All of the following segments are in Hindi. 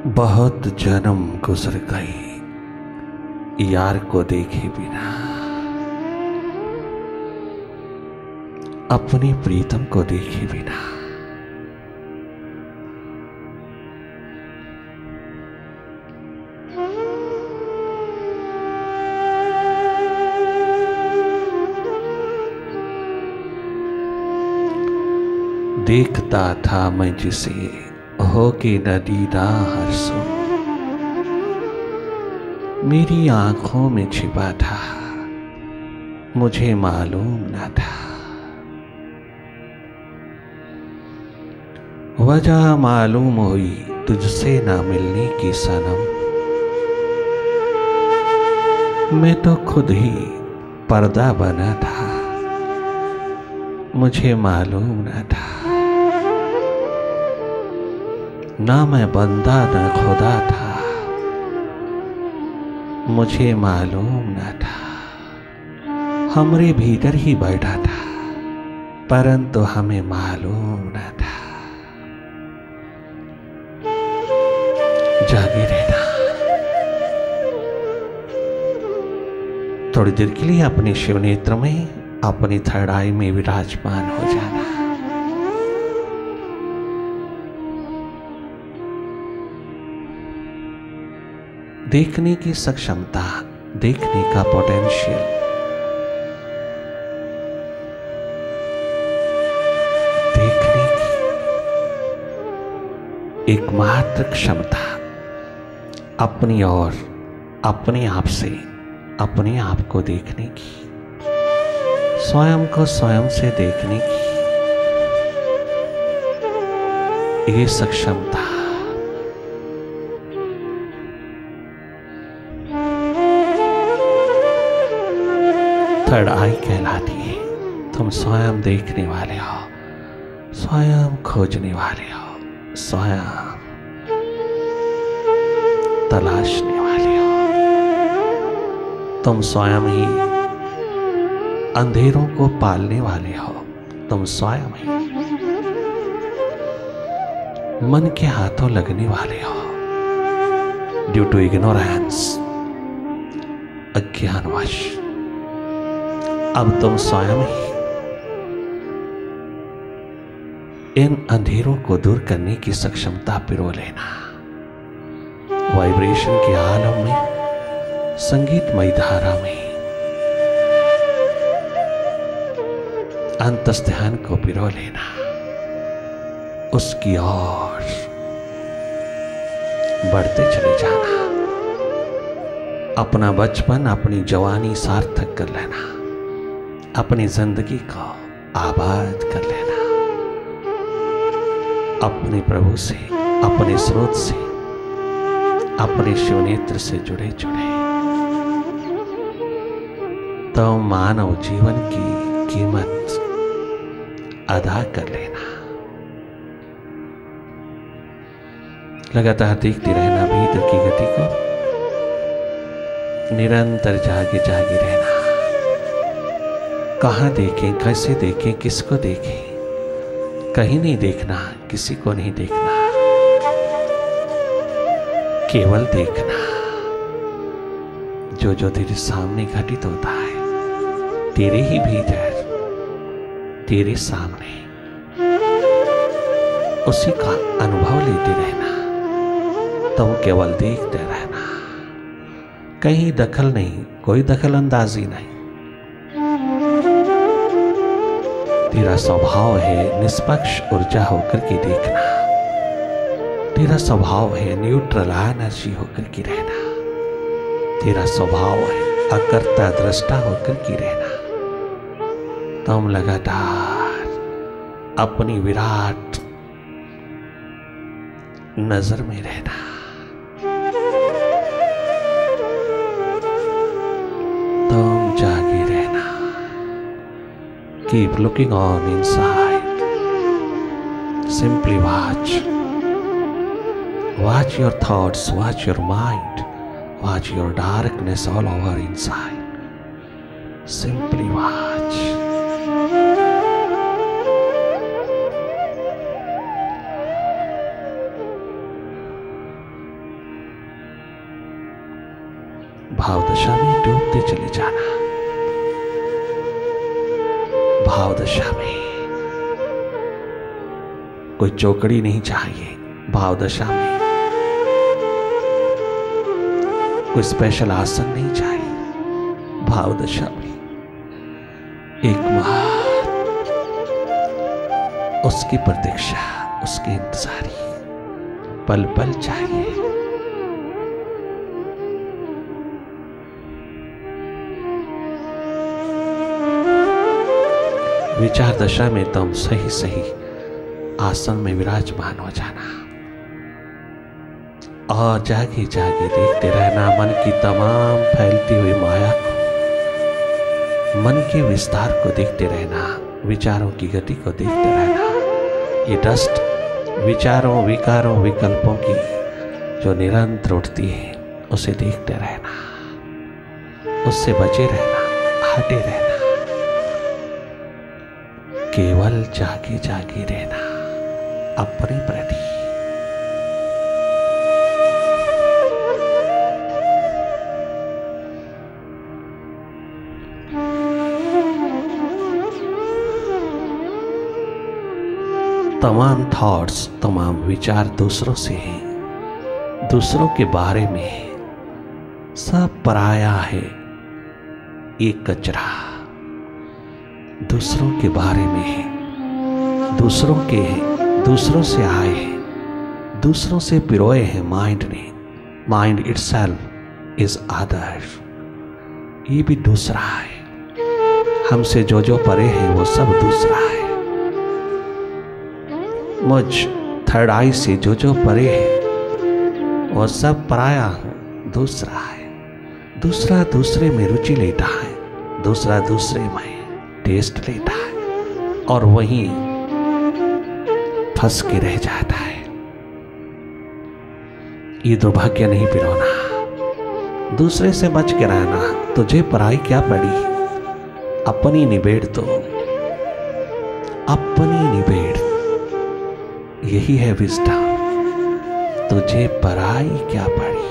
बहुत जन्म गुजर गई यार को देखे बिना, अपनी प्रीतम को देखे बिना। देखता था मैं जिसे हो के नदी ना हर सो, मेरी आंखों में छिपा था, मुझे मालूम न था। वजह मालूम हुई तुझसे ना मिलने की सनम, मैं तो खुद ही पर्दा बना था, मुझे मालूम न था। ना मैं बंदा न खुदा था, मुझे मालूम न था। हमरे भीतर ही बैठा था, परंतु हमें मालूम न था। जागे रहना, थोड़ी देर के लिए अपने शिव नेत्र में, अपनी थर्ड आई में विराजमान हो जाना। देखने की सक्षमता, देखने का पोटेंशियल, देखने की एकमात्र क्षमता अपनी और अपने आप से अपने आप को देखने की, स्वयं को स्वयं से देखने की ये सक्षमता थर्ड आई कहलाती है। तुम स्वयं देखने वाले हो, स्वयं खोजने वाले हो, स्वयं तलाशने वाले हो। तुम स्वयं ही अंधेरों को पालने वाले हो, तुम स्वयं ही मन के हाथों लगने वाले हो। ड्यू टू इग्नोरेंस, अज्ञानवश अब तुम स्वयं ही इन अंधेरों को दूर करने की सक्षमता पिरो लेना। वाइब्रेशन के आलम में, संगीतमय धारा में अंतस्थ ध्यान को पिरो लेना, उसकी ओर बढ़ते चले जाना। अपना बचपन, अपनी जवानी सार्थक कर लेना, अपनी जिंदगी को आबाद कर लेना। अपने प्रभु से, अपने स्रोत से, अपने शिव नेत्र से जुड़े जुड़े तो मानव जीवन की कीमत अदा कर लेना। लगातार देखते रहना भीतर की गति को, निरंतर जागे जागे रहना। कहाँ देखें, कैसे देखें, किसको देखें, कहीं नहीं देखना, किसी को नहीं देखना, केवल देखना जो जो तेरे सामने घटित होता है, तेरे ही भीतर, तेरे सामने, उसी का अनुभव लेते रहना। तुम केवल देखते रहना, कहीं दखल नहीं, कोई दखल अंदाजी नहीं। तेरा स्वभाव है निष्पक्ष ऊर्जा होकर के देखना, तेरा स्वभाव है न्यूट्रल एनर्जी होकर के रहना, तेरा स्वभाव है अकर्ता दृष्टा होकर के रहना। तुम लगातार अपनी विराट नजर में रहना। तुम जागे रहना। Keep looking on inside. Simply watch. Watch your thoughts, watch your mind, watch your darkness all over inside. Simply watch. भावदशा में डूबते चले जाना। भावदशा में कोई चौकड़ी नहीं चाहिए। भावदशा में कोई स्पेशल आसन नहीं चाहिए। भावदशा में एकमात्र उसकी प्रतीक्षा, उसके इंतजारी पल पल चाहिए। विचार दशा में तुम सही सही आसन में विराजमान हो जाना और जागे जागे देखते रहना मन की तमाम फैलती हुई माया को, मन के विस्तार को देखते रहना, विचारों की गति को देखते रहना। ये डस्ट विचारों, विकारों, विकल्पों की जो निरंतर उठती है उसे देखते रहना, उससे बचे रहना, हटे रहना, केवल जागे जागे रहना अपने प्रति। तमाम थॉट्स, तमाम विचार दूसरों से हैं, दूसरों के बारे में है, सब पराया है, ये कचरा दूसरों के बारे में है, दूसरों के हैं, दूसरों से आए हैं, दूसरों से पिरोए हैं माइंड ने। माइंड इटसेल्फ इज अदर, ये भी दूसरा है। हमसे जो जो परे है वो सब दूसरा है। मुझ थर्ड आई से जो जो परे है वो सब पराया है, दूसरा है। दूसरा दूसरे में रुचि लेता है, दूसरा दूसरे में टेस्ट लेता है और वहीं फंस के रह जाता है। ये दुर्भाग्य नहीं पिरोना, दूसरे से बच के रहना। तुझे पराई क्या पड़ी, अपनी निबेड़ तो, अपनी निबेड़, यही है विजडम। तुझे पराई क्या पड़ी।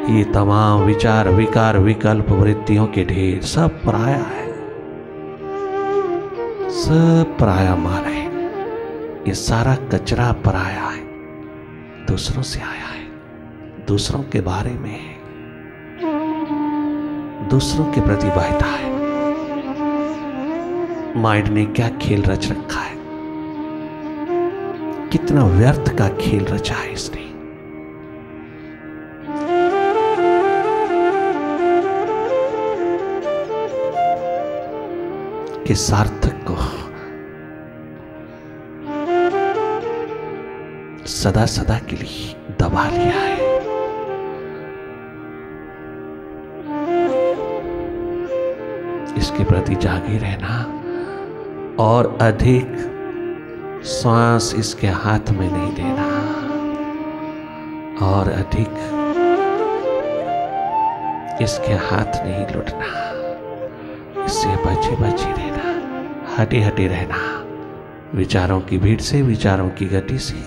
ये तमाम विचार, विकार, विकल्प, वृत्तियों के ढेर सब पराया है, सब पराया माल है। ये सारा कचरा पराया है, दूसरों से आया है, दूसरों के बारे में है, दूसरों के प्रति बहता है। माइंड ने क्या खेल रच रखा है, कितना व्यर्थ का खेल रचा है इसने। कि सार्थक को सदा सदा के लिए दबा लिया है। इसके प्रति जागे रहना और अधिक श्वास इसके हाथ में नहीं देना और अधिक इसके हाथ नहीं लुटना। इससे बचे बचे रहना, हटे हटे रहना, विचारों की भीड़ से, विचारों की गति से,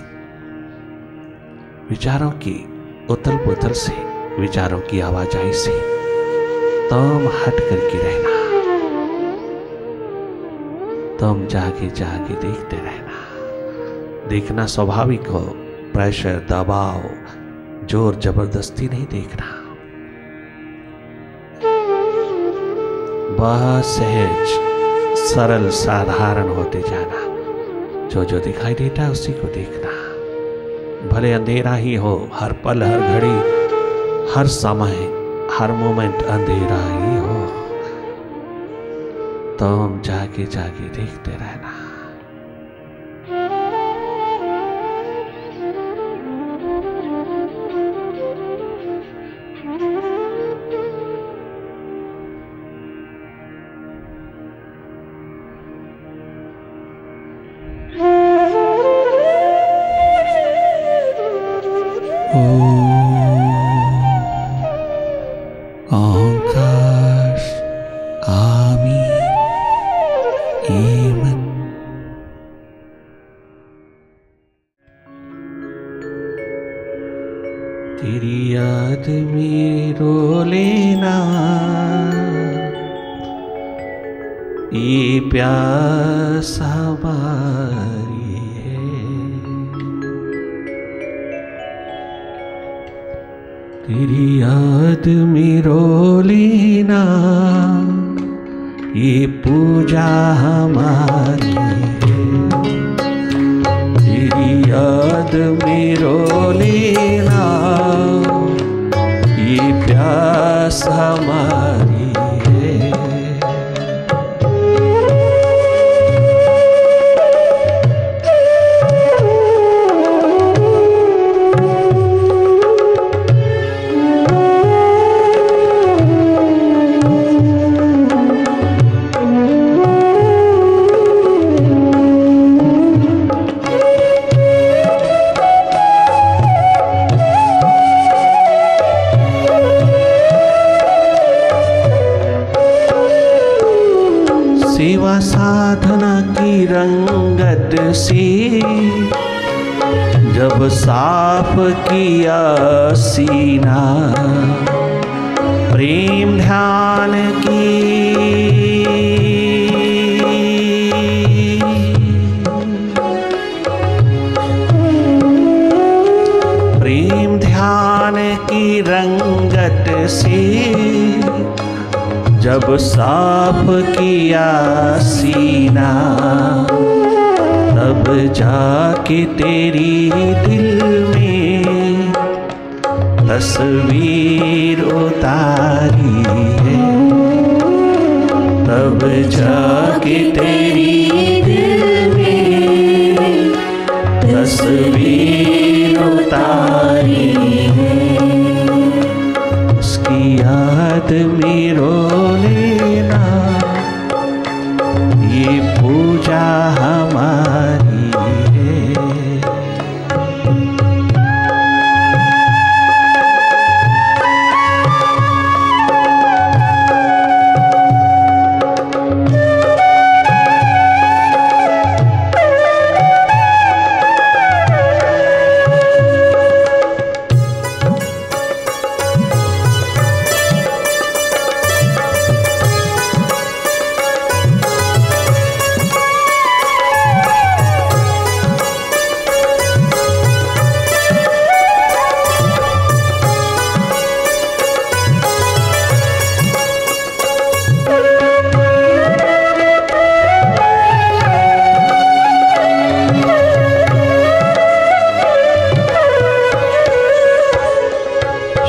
विचारों की उथल पुथल से, विचारों की आवाजाही से तुम हट करके रहना। तुम जागे जागे देखते रहना। देखना स्वाभाविक हो, प्रेशर, दबाव, जोर जबरदस्ती नहीं देखना। बहुत सहज, सरल, साधारण होते जाना। जो जो दिखाई देता है उसी को देखना। भले अंधेरा ही हो, हर पल, हर घड़ी, हर समय, हर मोमेंट अंधेरा ही हो, तुम जागे जागे देखते रहना। तेरी याद में रो लेना, ये प्यास हमारी है। तेरी याद में रो लेना, ये पूजा हमारी है। तेरी याद में रो लेना, ये प्यास हमारी है। सेवा साधना की रंगत से जब साफ किया सीना, प्रेम ध्यान की प्रेम ध्यान की रंगत से जब साफ किया सीना, तब जाके तेरी दिल में तस्वीर उतारी है। तब जाके तेरी दिल में तस्वीर उतारी है। उसकी याद में रो लेना, ये पूजा हमारी है।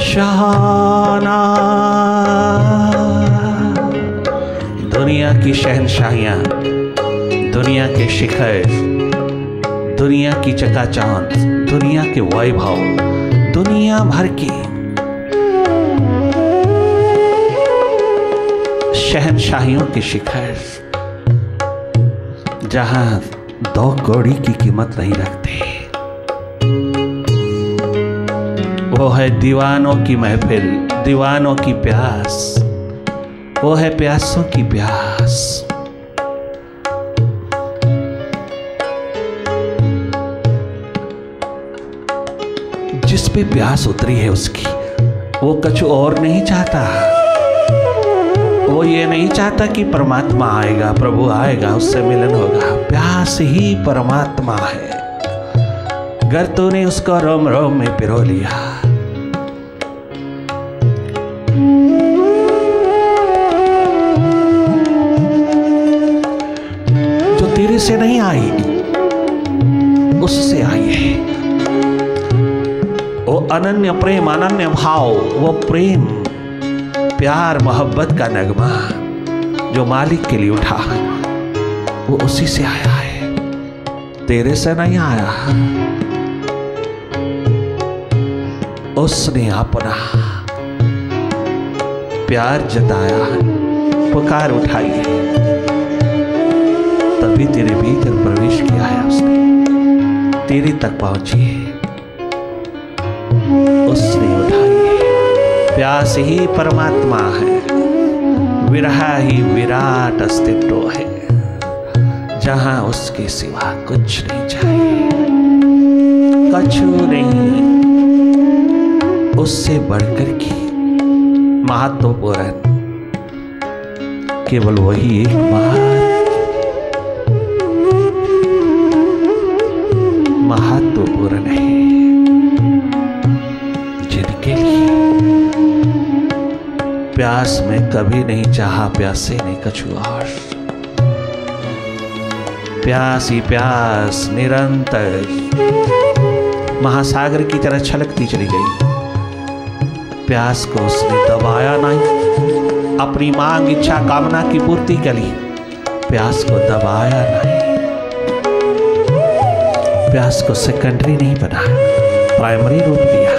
शहाना दुनिया की शहंशाहियां, दुनिया के शिखर, दुनिया की चकाचौंध, दुनिया के वैभव, दुनिया भर की शहंशाहियों के शिखर, जहां 2 कौड़ी की कीमत नहीं रखते। वो है दीवानों की महफिल, दीवानों की प्यास, वो है प्यासों की प्यास। जिस पे प्यास उतरी है उसकी, वो कुछ और नहीं चाहता। वो ये नहीं चाहता कि परमात्मा आएगा, प्रभु आएगा, उससे मिलन होगा। प्यास ही परमात्मा है। अगर तूने उसको रोम रोम में पिरो लिया, जो तेरे से नहीं आई उससे आई है। वो अनन्य प्रेम, अनन्य भाव, वो प्रेम, प्यार, मोहब्बत का नगमा जो मालिक के लिए उठा, वो उसी से आया है, तेरे से नहीं आया। उसने अपना प्यार जताया, पुकार उठाई है, तभी तेरे भीतर प्रवेश किया है उसने, तेरे तक पहुंची है, उसने उठाई है। प्यास ही परमात्मा है, विरहा ही विराट अस्तित्व है, जहां उसके सिवा कुछ नहीं चाहिए, कछु नहीं। उससे बढ़कर की महत्वपूर्ण केवल वही एक महत्वपूर्ण है जिनके लिए प्यास में कभी नहीं चाहा प्यासे ने कछु और, प्यास ही प्यास निरंतर महासागर की तरह छलकती चली गई। प्यास को उसने दबाया नहीं, अपनी मांग इच्छा कामना की पूर्ति के लिए प्यास को दबाया नहीं, प्यास को सेकेंडरी नहीं बनाया, प्राइमरी रूप दिया।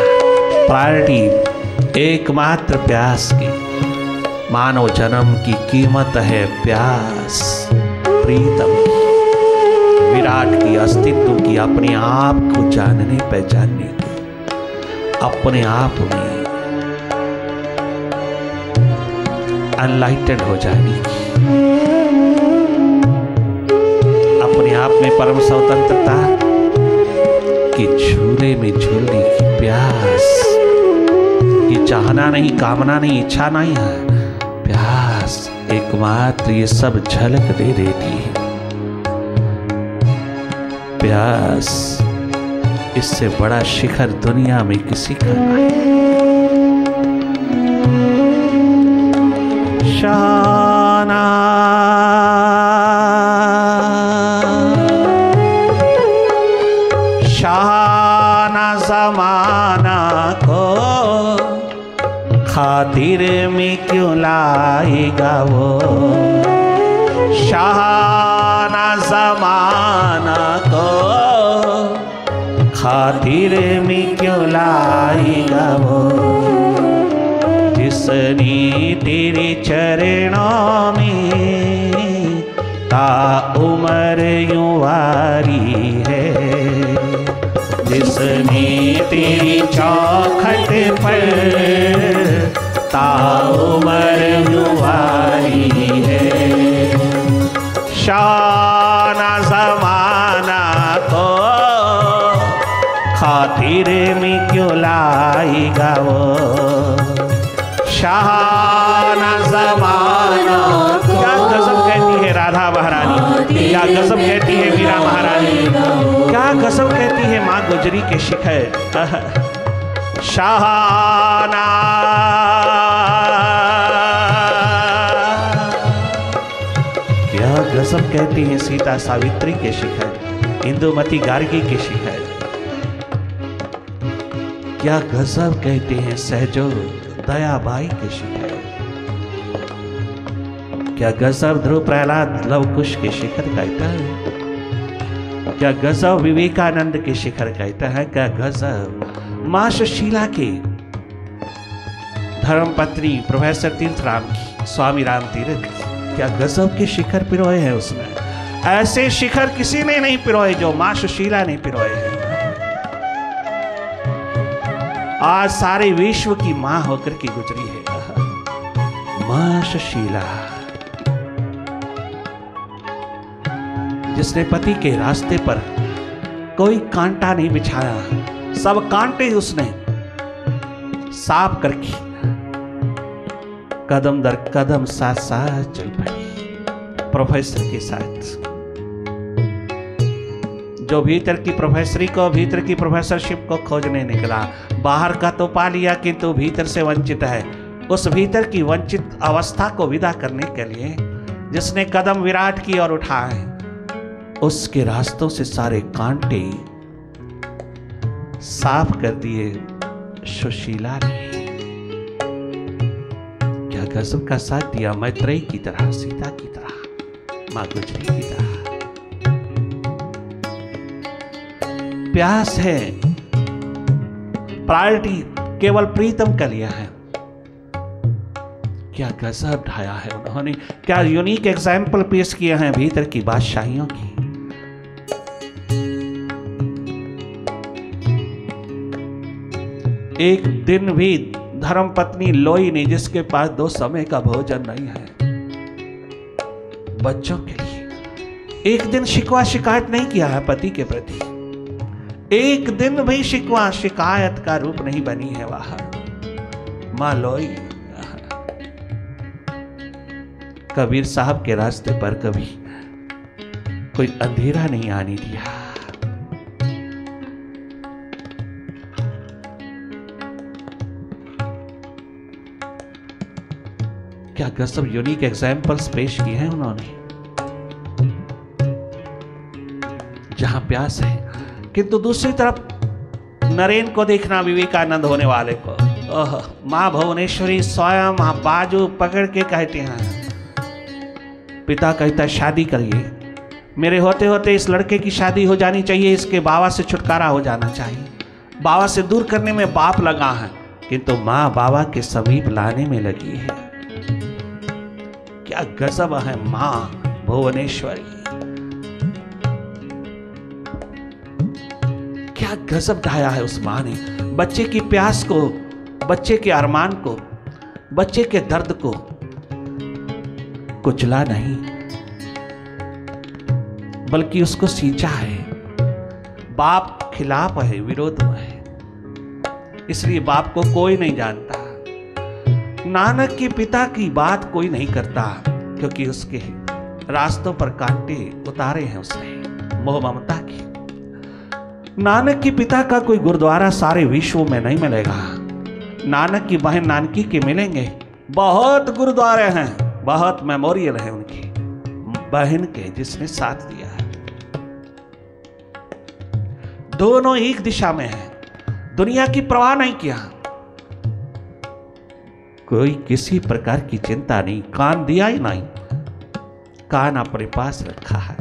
प्रायोरिटी एकमात्र प्यास की, मानव जन्म की कीमत है प्यास, प्रीतम की, विराट की, अस्तित्व की, अपने आप को जानने पहचानने की, अपने आप में अनलाइटेड हो जाने की, अपने आप में परम स्वतंत्रता की झूले में झूलने की प्यास। ये चाहना नहीं, कामना नहीं, इच्छा नहीं है, प्यास एकमात्र ये सब झलक दे देती है। प्यास, इससे बड़ा शिखर दुनिया में किसी का नहीं। शाना शाना ज़माना को खातिर में क्यों लाएगा वो, शाना ज़माना को खातिर में क्यों लाएगा वो, जिसने तेरे चरणों में ता उम्र यूं वारी है, जिसने तेरी चौखट पर ता उम्र यूं वारी है। शाना ज़माना को खातिर में क्यों लाएगा वो, शाना ज़माना। क्या गजब कहती है राधा महारानी, क्या गजब कहती है मीरा महारानी, क्या गजब कहती है माँ गुजरी के शिखर। शाना क्या गजब कहती है सीता सावित्री के शिखर, इंदुमती गार्गी के शिखर। क्या गजब कहते हैं सहजो दयाबाई के शिखर। क्या गजब ध्रुव प्रहलाद लवकुश के शिखर कहता है, क्या गजब विवेकानंद के शिखर कहता है, क्या गजब मां सुशीला के धर्मपत्नी प्रोफेसर तीर्थराम की, स्वामी राम तीर्थ, क्या गजब के शिखर पिरोए हैं उसने। ऐसे शिखर किसी ने नहीं पिरोए जो मां सुशीला ने पिरोए हैं। आज सारे विश्व की मां होकर की गुजरी है मां सुशीला, जिसने पति के रास्ते पर कोई कांटा नहीं बिछाया, सब कांटे उसने साफ करके कदम दर कदम साथ साथ चल पड़ी प्रोफेसर के साथ। जो भीतर की प्रोफेसरी को, भीतर की प्रोफेसरशिप को खोजने निकला, बाहर का तो पा लिया किंतु भीतर से वंचित है। उस भीतर की वंचित अवस्था को विदा करने के लिए जिसने कदम विराट की ओर उठाए, उसके रास्तों से सारे कांटे साफ कर दिए सुशीला ने। क्या गजब का साथ दिया, मैत्रेयी की तरह, सीता की तरह, मां गुजरी की तरह। प्यास है, प्रायोरिटी केवल प्रीतम का लिया है। क्या गजब ढाया है उन्होंने, क्या यूनिक एग्जाम्पल पेश किए हैं भीतर की बादशाहियों की। एक दिन भी धर्मपत्नी लोई ने, जिसके पास 2 समय का भोजन नहीं है बच्चों के लिए, एक दिन शिकवा शिकायत नहीं किया है पति के प्रति। एक दिन भी शिकवा शिकायत का रूप नहीं बनी है वहां। माँ लोई। कबीर साहब के रास्ते पर कभी कोई अंधेरा नहीं आने दिया। क्या गजब यूनिक एग्जाम्पल्स पेश किए हैं उन्होंने। जहां प्यास है, किंतु दूसरी तरफ नरेन को देखना, विवेकानंद होने वाले को, मां भुवनेश्वरी स्वयं बाजू पकड़ के कहते हैं, पिता कहता है शादी करिए, मेरे होते होते इस लड़के की शादी हो जानी चाहिए, इसके बाबा से छुटकारा हो जाना चाहिए। बाबा से दूर करने में बाप लगा है, किंतु मां बाबा के समीप लाने में लगी है। क्या गजब है मां भुवनेश्वरी, क्या गजब ढाया है उस मां ने। बच्चे की प्यास को, बच्चे के अरमान को, बच्चे के दर्द को कुचला नहीं, बल्कि उसको सींचा है। बाप खिलाफ है, विरोध में है, इसलिए बाप को कोई नहीं जानता। नानक के पिता की बात कोई नहीं करता, क्योंकि उसके रास्तों पर कांटे उतारे हैं उसने मोह ममता की। नानक के पिता का कोई गुरुद्वारा सारे विश्व में नहीं मिलेगा। नानक की बहन नानकी के मिलेंगे, बहुत गुरुद्वारे हैं, बहुत मेमोरियल है उनकी बहन के जिसने साथ दिया है। दोनों एक दिशा में है, दुनिया की परवाह नहीं किया, कोई किसी प्रकार की चिंता नहीं, कान दिया ही नहीं, कान अपने पास रखा है।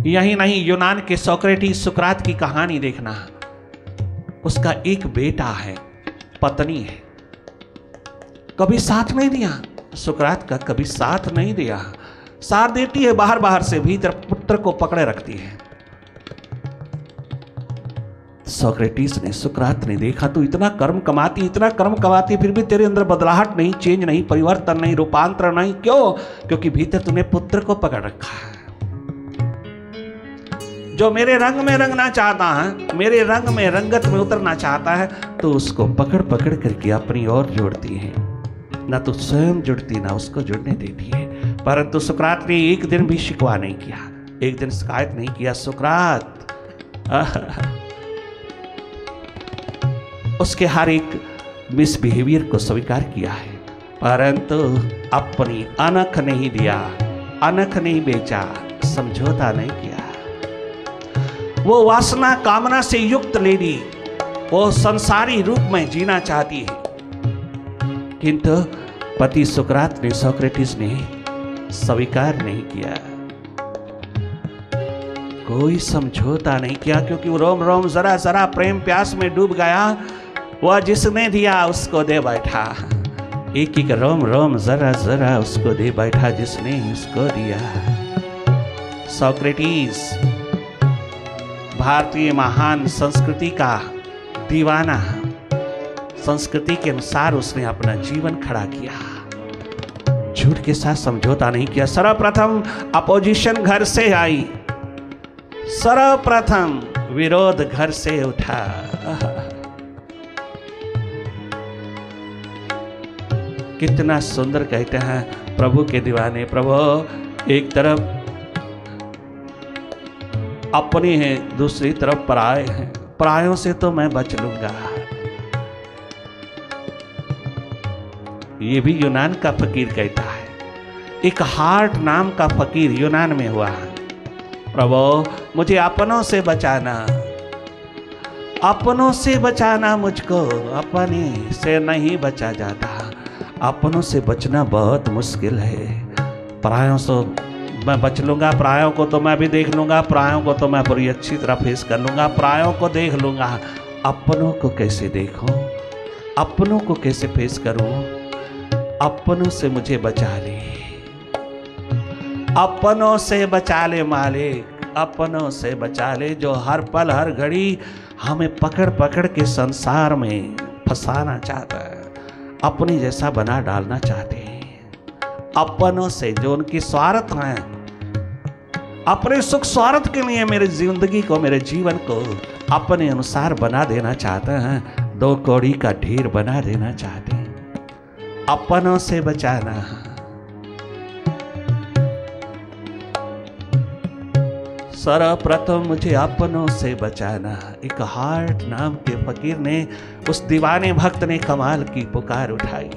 यही नहीं, यूनान के सोक्रेटिस सुकरात की कहानी देखना, उसका एक बेटा है, पत्नी है, कभी साथ नहीं दिया, सुकरात का कभी साथ नहीं दिया। साथ देती है बाहर बाहर से, भीतर पुत्र को पकड़े रखती है। सोक्रेटिस ने, सुकरात ने देखा तो इतना कर्म कमाती, इतना कर्म कमाती, फिर भी तेरे अंदर बदलाहट नहीं, चेंज नहीं, परिवर्तन नहीं, रूपांतर नहीं। क्यों? क्योंकि भीतर तूने पुत्र को पकड़ रखा है। जो मेरे रंग में रंगना चाहता है, मेरे रंग में रंगत में उतरना चाहता है, तो उसको पकड़ पकड़ करके अपनी ओर जोड़ती है। ना तो स्वयं जुड़ती, ना उसको जुड़ने देती है। परंतु सुकरात ने एक दिन भी शिकवा नहीं किया, एक दिन शिकायत नहीं किया। सुकरात उसके हर एक मिसबिहेवियर को स्वीकार किया है, परंतु अपनी अनख नहीं दिया, अनख नहीं बेचा, समझौता नहीं किया। वो वासना कामना से युक्त लेडी, वो संसारी रूप में जीना चाहती है, किंतु पति सुकरात ने, सोक्रेटिस ने स्वीकार नहीं किया, कोई समझौता नहीं किया, क्योंकि वो रोम रोम जरा जरा प्रेम प्यास में डूब गया। वह जिसने दिया उसको दे बैठा, एक एक रोम रोम जरा जरा उसको दे बैठा जिसने उसको दिया। सोक्रेटिस भारतीय महान संस्कृति का दीवाना, संस्कृति के अनुसार उसने अपना जीवन खड़ा किया, झूठ के साथ समझौता नहीं किया। सर्वप्रथम अपोजिशन घर से आई, सर्वप्रथम विरोध घर से उठा। कितना सुंदर कहते हैं प्रभु के दीवाने। प्रभु एक तरफ अपने हैं, दूसरी तरफ पराये हैं, परायों से तो मैं बच लूंगा। ये भी यूनान का फकीर कहता है। एक हार्ट नाम का फकीर यूनान में हुआ। प्रभु मुझे अपनों से बचाना, अपनों से बचाना मुझको, अपने से नहीं बचा जाता। अपनों से बचना बहुत मुश्किल है। परायों से मैं बच लूंगा, परायों को तो मैं भी देख लूंगा, परायों को तो मैं पूरी अच्छी तरह फेस कर लूंगा, परायों को देख लूंगा, अपनों को कैसे देखूं, अपनों को कैसे फेस करूं। अपनों से मुझे बचा ले, अपनों से बचा ले मालिक, अपनों से बचा ले, जो हर पल हर घड़ी हमें पकड़ पकड़ के संसार में फंसाना चाहता है, अपने जैसा बना डालना चाहते हैं। अपनों से जो उनकी स्वार्थ हैं, अपने सुख स्वार्थ के लिए मेरी जिंदगी को, मेरे जीवन को अपने अनुसार बना देना चाहते हैं। दो कौड़ी का ढेर बना देना चाहते हैं, अपनों से बचाना। सर्वप्रथम मुझे अपनों से बचाना। एक हार्ट नाम के फकीर ने, उस दीवाने भक्त ने कमाल की पुकार उठाई।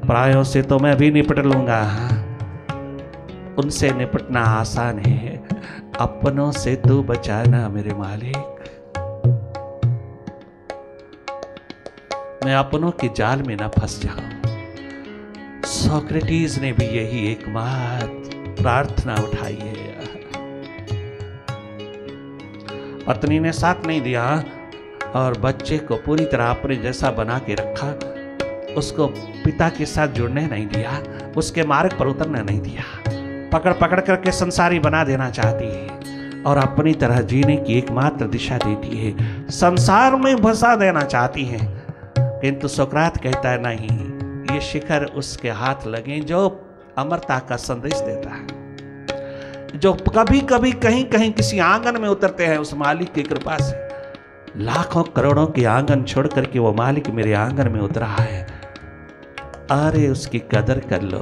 परायों से तो मैं भी निपट लूंगा, उनसे निपटना आसान है, अपनों से तू बचाना मेरे मालिक। मैं अपनों के जाल में ना फंस जाऊं। सोक्रेटिस ने भी यही एकमात्र प्रार्थना उठाई है। पत्नी ने साथ नहीं दिया और बच्चे को पूरी तरह अपने जैसा बना के रखा, उसको पिता के साथ जुड़ने नहीं दिया, उसके मार्ग पर उतरने नहीं दिया, पकड़ पकड़ करके संसारी बना देना चाहती है और अपनी तरह जीने की एकमात्र दिशा देती है, संसार में फंसा देना चाहती है। किंतु सोक्रात कहता है नहीं, ये शिखर उसके हाथ लगे जो अमरता का संदेश देता है, जो कभी कभी कहीं कहीं किसी आंगन में उतरते हैं उस मालिक की कृपा से। लाखों करोड़ों के आंगन छोड़ करके वो मालिक मेरे आंगन में उतरा है। अरे उसकी कदर कर लो,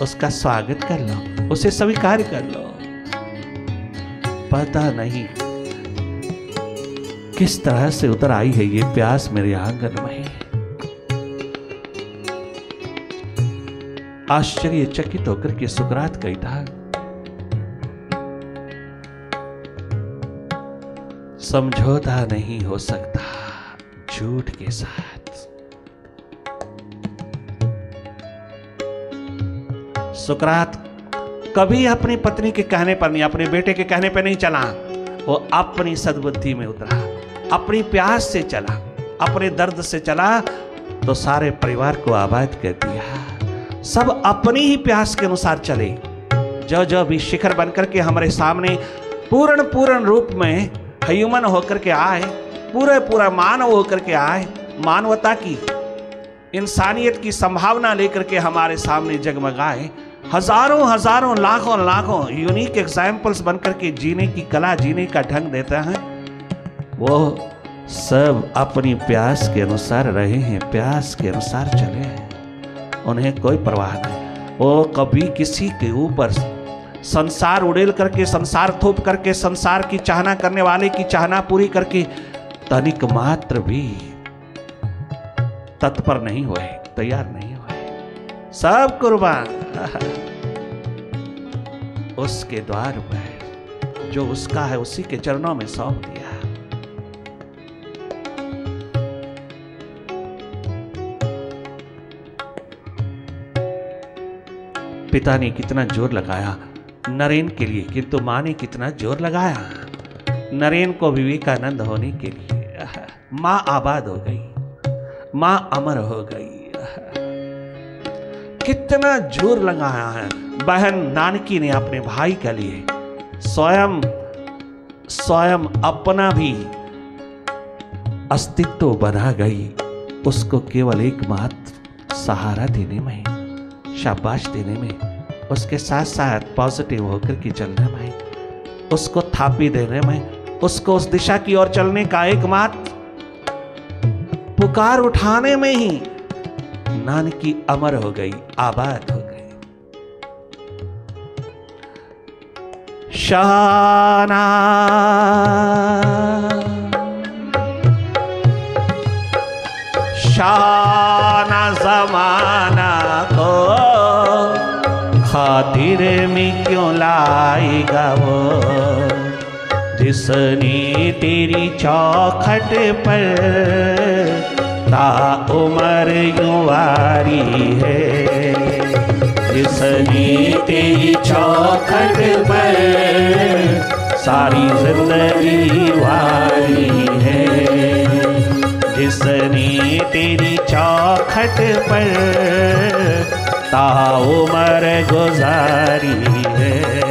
उसका स्वागत कर लो, उसे स्वीकार कर लो। पता नहीं किस तरह से उतर आई है ये प्यास मेरे आंगन में। आश्चर्यचकित होकर के सुकरात कहता, समझौता नहीं हो सकता झूठ के साथ। सुकरात कभी अपनी पत्नी के कहने पर नहीं, अपने बेटे के कहने पर नहीं चला, वो अपनी सद्बुद्धि में उतरा, अपनी प्यास से चला, अपने दर्द से चला तो सारे परिवार को आबाद कर दिया। सब अपनी ही प्यास के अनुसार चले। जो जो भी शिखर बनकर के हमारे सामने पूर्ण रूप में ह्यूमन होकर के आए, पूरा मानव होकर के आए, मानवता की, इंसानियत की संभावना लेकर के हमारे सामने जगमगाए, हजारों लाखों यूनिक एग्जाम्पल्स बनकर के जीने की कला, जीने का ढंग देता है, वो सब अपनी प्यास के अनुसार रहे हैं, प्यास के अनुसार चले हैं। उन्हें कोई परवाह नहीं। वो कभी किसी के ऊपर संसार उड़ेल करके, संसार थोप करके, संसार की चाहना करने वाले की चाहना पूरी करके तनिक मात्र भी तत्पर नहीं हुए, तैयार नहीं हुए। सब कुर्बान उसके द्वार पर, जो उसका है उसी के चरणों में सौंप दिया। पिता ने कितना जोर लगाया नरेन के लिए, किंतु मां ने कितना जोर लगाया नरेन को विवेकानंद होने के लिए। मां आबाद हो गई, मां अमर हो गई। कितना जोर लगाया है। बहन नानकी ने अपने भाई के लिए स्वयं अपना भी अस्तित्व बना गई, उसको केवल एकमात्र सहारा देने में, शाबाश देने में, उसके साथ साथ पॉजिटिव होकर के चलने में, उसको थापी देने में, उसको उस दिशा की ओर चलने का एकमात्र पुकार उठाने में ही नानकी अमर हो गई, आबाद हो गई। शाना शाना जमाना को खातिर में क्यों लाएगा वो, जिसने तेरी चौखट पर ताउमर यूं वारी है, जिसने तेरी चौखट पर सारी जिंदगी वारी है, जिसने तेरी चौखट पर ताउमर गुजारी है।